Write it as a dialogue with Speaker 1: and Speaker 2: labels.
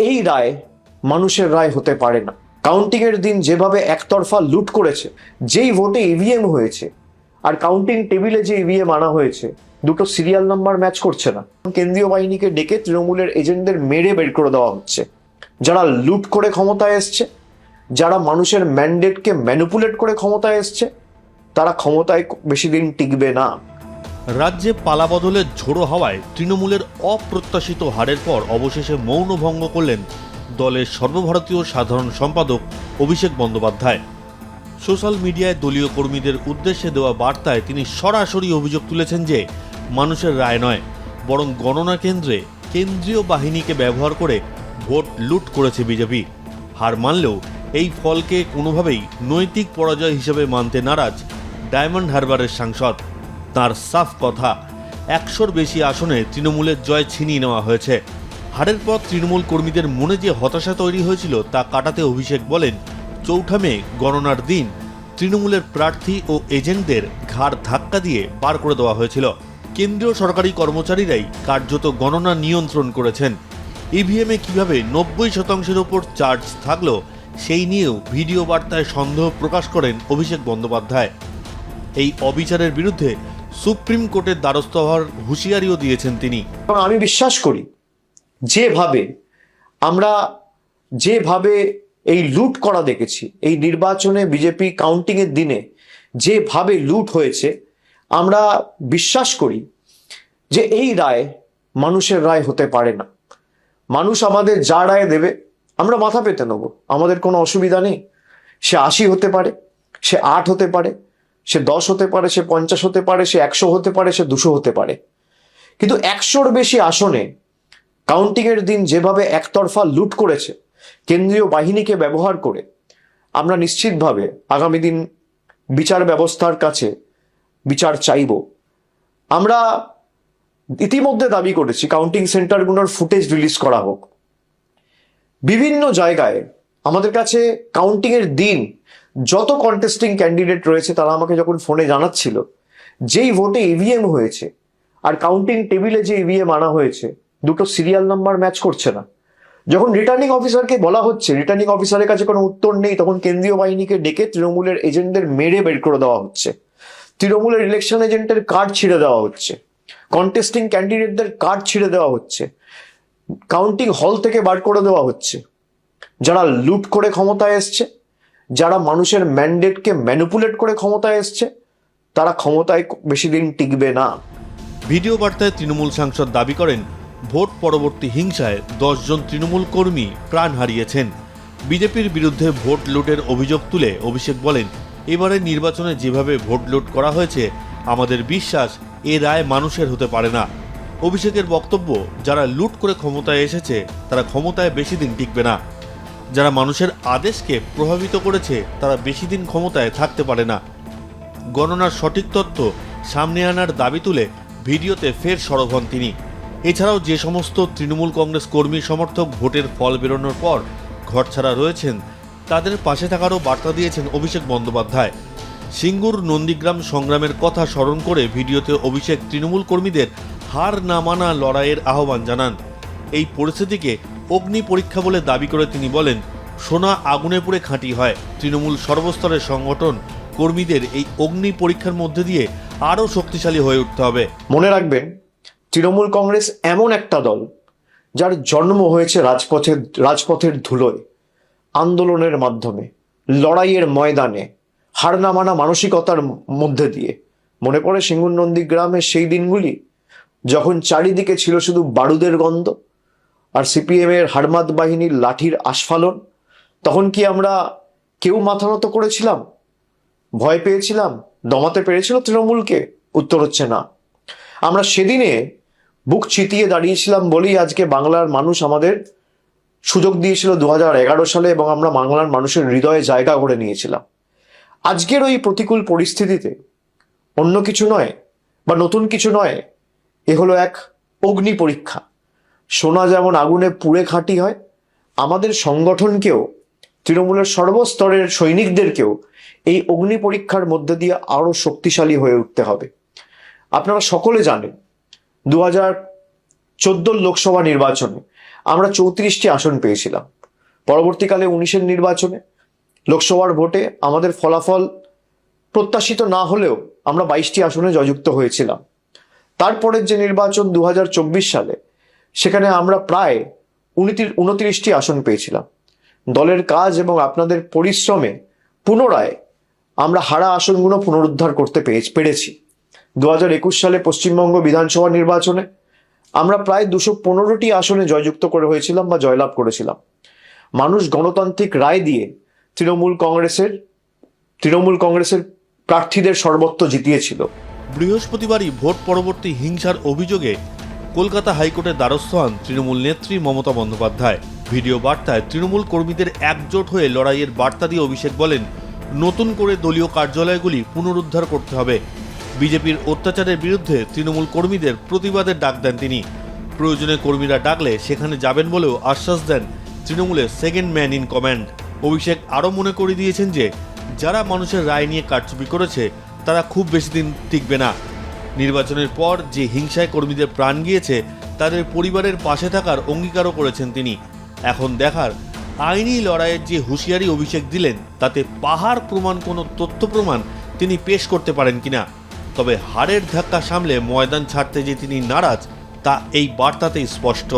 Speaker 1: এই রায় মানুষের রায় হতে পারে না। কাউন্টিং এর দিন যেভাবে একতরফা লুট করেছে, যেই ভোটে ইভিএম হয়েছে আর কাউন্টিং টেবিলে যে ইভিএম আনা হয়েছে, দুটো সিরিয়াল নাম্বার ম্যাচ করছে না। কেন্দ্রীয় বাহিনীকে ডেকে তৃণমূলের এজেন্টদের মেরে বের করে দেওয়া হচ্ছে। যারা লুট করে ক্ষমতায় এসছে, যারা মানুষের ম্যান্ডেটকে ম্যানিপুলেট করে ক্ষমতায় এসছে, তারা ক্ষমতায় বেশি দিন টিকবে না।
Speaker 2: রাজ্যে পালাবদলের ঝোড়ো হাওয়ায় তৃণমূলের অপ্রত্যাশিত হারের পর অবশেষে মৌন ভঙ্গ করলেন দলের সর্বভারতীয় সাধারণ সম্পাদক অভিষেক বন্দ্যোপাধ্যায়। সোশ্যাল মিডিয়ায় দলীয় কর্মীদের উদ্দেশ্যে দেওয়া বার্তায় তিনি সরাসরি অভিযোগ তুলেছেন যে মানুষের রায় নয়, বরং গণনা কেন্দ্রে কেন্দ্রীয় বাহিনীকে ব্যবহার করে ভোট লুট করেছে বিজেপি। হার মানলেও এই ফলকে কোনোভাবেই নৈতিক পরাজয় হিসেবে মানতে নারাজ ডায়মন্ড হারবারের সাংসদ। তার সাফ কথা, 100-র বেশি আসনে তৃণমূলের জয় ছিনিয়ে নেওয়া হয়েছে। হারের পর তৃণমূল কর্মীদের মনে যে হতাশা তৈরি হয়েছিল তা কাটাতে অভিষেক বলেন, 4 মে গণনার দিন তৃণমূলের প্রার্থী ও এজেন্টদের ঘাড় ধাক্কা দিয়ে বার করে দেওয়া হয়েছিল। কেন্দ্রীয় সরকারি কর্মচারীরাই কার্যত গণনা নিয়ন্ত্রণ করেছেন। ইভিএমে কিভাবে 90% ওপর চার্জ থাকলো সেই নিয়েও ভিডিও বার্তায় সন্দেহ প্রকাশ করেন অভিষেক বন্দ্যোপাধ্যায়। এই অবিচারের বিরুদ্ধে সুপ্রিম কোর্টের দ্বারস্থ হওয়ার হুঁশিয়ারিও দিয়েছেন তিনি।
Speaker 1: আমি বিশ্বাস করি যেভাবে এই লুট করা দেখেছি, এই নির্বাচনে বিজেপি কাউন্টিং এর দিনে যেভাবে লুট হয়েছে, আমরা বিশ্বাস করি যে এই রায় মানুষের রায় হতে পারে না। মানুষ আমাদের যা রায় দেবে আমরা মাথা পেতে নেব, আমাদের কোনো অসুবিধা নেই। সে 80 হতে পারে, সে 8 হতে পারে, সে 10 হতে পারে, সে 50 হতে পারে, সে 100 হতে পারে, সে 200 হতে পারে। কিন্তু 100-র বেশি আসনে কাউন্টিং এর দিন যেভাবে একতরফা লুট করেছে কেন্দ্রীয় বাহিনীকে ব্যবহার করে, আমরা নিশ্চিতভাবে আগামী দিন বিচার ব্যবস্থার কাছে বিচার চাইব। আমরা ইতিমধ্যে দাবি করেছি কাউন্টিং সেন্টারগুলোর ফুটেজ রিলিজ করা হোক। বিভিন্ন জায়গায় আমাদের কাছে কাউন্টিং এর দিন যত কন্টেস্টিং ক্যান্ডিডেট রয়েছে তারা আমাকে যখন ফোনে জানাচ্ছিল, যেই ভোটে ইভিএম হয়েছে আর কাউন্টিং টেবিলে যে ইভিএম আনা হয়েছে, দুটো সিরিয়াল নাম্বার ম্যাচ করছে না। যখন রিটার্নিং অফিসারকে বলা হচ্ছে, রিটার্নিং অফিসারের কাছে কোনো উত্তর নেই, তখন কেন্দ্রীয় বাহিনীকে ডেকে তৃণমূলের এজেন্টদের মেরে বের করে দেওয়া হচ্ছে। তৃণমূলের ইলেকশন এজেন্টের কার্ড ছিঁড়ে দেওয়া হচ্ছে, কন্টেস্টিং ক্যান্ডিডেটদের কার্ড ছিঁড়ে দেওয়া হচ্ছে, কাউন্টিং হল থেকে বার করে দেওয়া হচ্ছে। যারা লুট করে ক্ষমতায় এসছে, যারা মানুষের ম্যান্ডেটকে ম্যানিপুলেট করে ক্ষমতায় এসছে, তারা ক্ষমতায় বেশি দিন টিকবে না।
Speaker 2: ভিডিও বার্তায় তৃণমূল সাংসদ দাবি করেন, ভোট পরবর্তী হিংসায় 10 জন তৃণমূল কর্মী প্রাণ হারিয়েছেন। বিজেপির বিরুদ্ধে ভোট লুটের অভিযোগ তুলে অভিষেক বলেন, এবারের নির্বাচনে যেভাবে ভোট লুট করা হয়েছে, আমাদের বিশ্বাস এ রায় মানুষের হতে পারে না। অভিষেকের বক্তব্য, যারা লুট করে ক্ষমতায় এসেছে তারা ক্ষমতায় বেশি দিন টিকবে না। যারা মানুষের আদেশকে প্রভাবিত করেছে তারা বেশি দিন ক্ষমতায় থাকতে পারে না। গণনার সঠিক তথ্য সামনে আনার দাবি তুলে ভিডিওতে ফের সরব হন তিনি। এছাড়াও যে সমস্ত তৃণমূল কংগ্রেস কর্মী সমর্থক ভোটের ফল বেরোনোর পর ঘরছাড়া রয়েছেন, তাদের পাশে থাকারও বার্তা দিয়েছেন অভিষেক বন্দ্যোপাধ্যায়। সিঙ্গুর নন্দীগ্রাম সংগ্রামের কথা স্মরণ করে ভিডিওতে অভিষেক তৃণমূল কর্মীদের হার না মানা লড়াইয়ের আহ্বান জানান। এই পরিস্থিতিকে অগ্নি পরীক্ষা বলে দাবি করে তিনি বলেন, সোনা আগুনে পুড়ে খাঁটি হয়। তৃণমূল সর্বস্তরের সংগঠন কর্মীদের এই অগ্নি পরীক্ষার মধ্যে দিয়ে আরও শক্তিশালী হয়ে উঠতে হবে।
Speaker 1: মনে রাখবেন, তৃণমূল কংগ্রেস এমন একটা দল যার জন্ম হয়েছে রাজপথের ধুলোয়, আন্দোলনের মাধ্যমে, লড়াইয়ের ময়দানে, হার না মানা মানসিকতার মধ্যে দিয়ে। মনে পড়ে সিঙ্গুর নন্দীগ্রামের সেই দিনগুলি যখন চারিদিকে ছিল শুধু বারুদের গন্ধ আর সিপিএম এর হারমাদ বাহিনীর লাঠির আস্ফালন। তখন কি আমরা কেউ মাথা নত করেছিলাম? ভয় পেয়েছিলাম? দমাতে পেরেছিল তৃণমূলকে? উত্তর হচ্ছে না। আমরা সেদিনে বুক চিতিয়ে দাঁড়িয়েছিলাম বলেই আজকে বাংলার মানুষ আমাদের সুযোগ দিয়েছিল 2011 সালে, এবং আমরা বাংলার মানুষের হৃদয়ে জায়গা করে নিয়েছিলাম। আজকের ওই প্রতিকূল পরিস্থিতিতে অন্য কিছু নয় বা নতুন কিছু নয়, এ হলো এক অগ্নি পরীক্ষা। সোনা যেমন আগুনে পুড়ে খাঁটি হয়, আমাদের সংগঠনকেও, তৃণমূলের সর্বস্তরের সৈনিকদেরকেও এই অগ্নি পরীক্ষার মধ্যে দিয়ে আরো শক্তিশালী হয়ে উঠতে হবে। আপনারা সকলে জানেন 2014 লোকসভা নির্বাচনে আমরা 34টি আসন পেয়েছিলাম। পরবর্তীকালে 19-এর নির্বাচনে লোকসভার ভোটে আমাদের ফলাফল প্রত্যাশিত না হলেও আমরা 22টি আসনে জয়যুক্ত হয়েছিলাম। তারপরের যে নির্বাচন 2024 সালে, সেখানে আমরা প্রায় 29টি আসন পেয়েছিলাম। দলের কাজ এবং আপনাদের পরিশ্রমে পুনরায় আমরা হারা আসনগুলো পুনরুদ্ধার করতে পেরেছি। 2021 সালে পশ্চিমবঙ্গ বিধানসভা নির্বাচনে আমরা প্রায় 215টি আসনে জয়যুক্ত করে হয়েছিলাম বা জয়লাভ করেছিলাম। মানুষ গণতান্ত্রিক রায় দিয়ে তৃণমূল কংগ্রেসের প্রার্থীদের সর্বত্র জিতিয়েছিল।
Speaker 2: বৃহস্পতিবারই ভোট পরবর্তী হিংসার অভিযোগে কলকাতা হাইকোর্টের দ্বারস্থ হন তৃণমূল নেত্রী মমতা বন্দ্যোপাধ্যায়। ভিডিও বার্তায় তৃণমূল কর্মীদের একজোট হয়ে লড়াইয়ের বার্তা দিয়ে অভিষেক বলেন, নতুন করে দলীয় কার্যালয়গুলি পুনরুদ্ধার করতে হবে। বিজেপির অত্যাচারের বিরুদ্ধে তৃণমূল কর্মীদের প্রতিবাদের ডাক দেন তিনি। প্রয়োজনে কর্মীরা ডাকলে সেখানে যাবেন বলেও আশ্বাস দেন তৃণমূলের সেকেন্ড ম্যান ইন কমান্ড। অভিষেক আরও মনে করিয়ে দিয়েছেন যে যারা মানুষের রায় নিয়ে কারচুপি করেছে তারা খুব বেশি দিন টিকবে না। নির্বাচনের পর যে হিংসায় কর্মীদের প্রাণ গিয়েছে তাদের পরিবারের পাশে থাকার অঙ্গীকারও করেছেন তিনি। এখন দেখার আইনি লড়াইয়ের যে হুঁশিয়ারি অভিষেক দিলেন তাতে পাহাড় প্রমাণ কোনো তথ্য প্রমাণ তিনি পেশ করতে পারেন কিনা। তবে হারের ধাক্কা সামলে ময়দান ছাড়তে যে তিনি নারাজ তা এই বার্তাতেই স্পষ্ট।